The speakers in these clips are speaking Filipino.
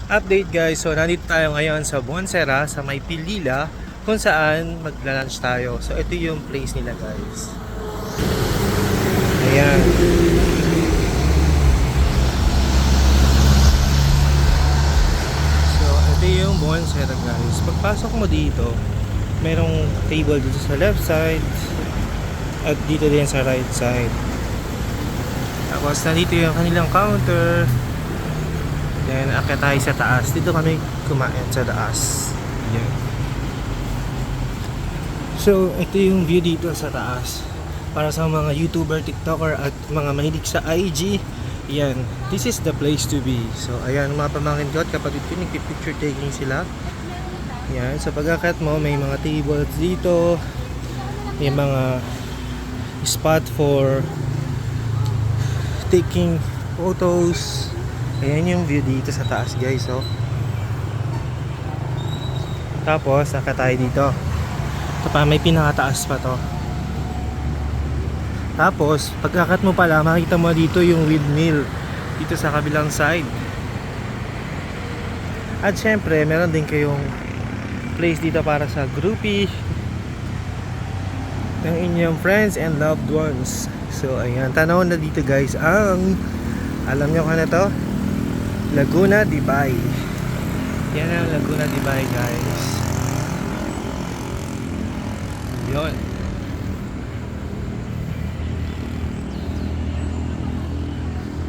Update guys, so nandito tayo ngayon sa Bonsera sa may Pilila kung saan magla-lunch tayo. So ito yung place nila guys. Ayan. So ito yung Bonsera guys. Pagpasok mo dito, merong table dito sa left side at dito din sa right side. Tapos nandito yung kanilang counter. Then akit tayo sa taas. Dito kami kumain sa taas. Yan. So ito yung view dito sa taas. Para sa mga YouTuber, TikToker at mga mahilig sa IG. Yan. This is the place to be. So ayan, mga pamangkin ko at kapatid ko nagpipicture taking sila. Yan. So pag akit mo, may mga tables dito. May mga spot for taking photos. Ayan yung view dito sa taas guys, oh. Tapos saka tayo dito. Ito pa, may pinakataas pa to. Tapos pagkakat mo pala, makikita mo dito yung windmill dito sa kabilang side. At syempre meron din kayong place dito para sa groupie ng inyong friends and loved ones. So ayan, tanaw na dito guys ang, alam nyo ka na to, Laguna de Bay. Yan ang Laguna de Bay guys. Yun.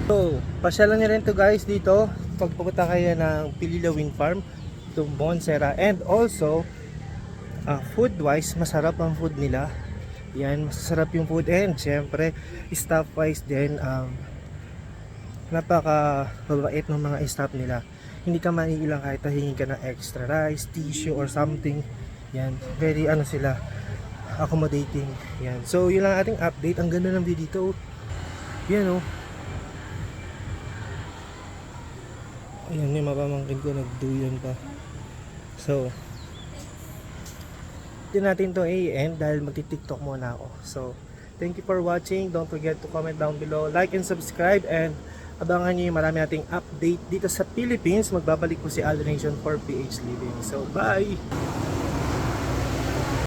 So pasyalan nyo rin to guys dito pag pupunta kayo ng Pilila Wind Farm, itong Bonsera. And also food wise, masarap ang food nila. Yan, masarap yung food. And syempre staff wise din, napaka mabait ng mga staff nila. Hindi ka maiilang kahit hingin ka ng extra rice, tissue or something. Yan, very ano sila, accommodating. Yan. So yun lang ating update. Ang ganda ng view dito. Yan oh. Ayan, may mapamangkin ko nagduyan pa. So din natin to i-end dahil magti-TikTok muna ako. So thank you for watching. Don't forget to comment down below, like and subscribe, and abangan nyo yung marami nating update dito sa Philippines. Magbabalik po si Al Nation for PH Living. So bye!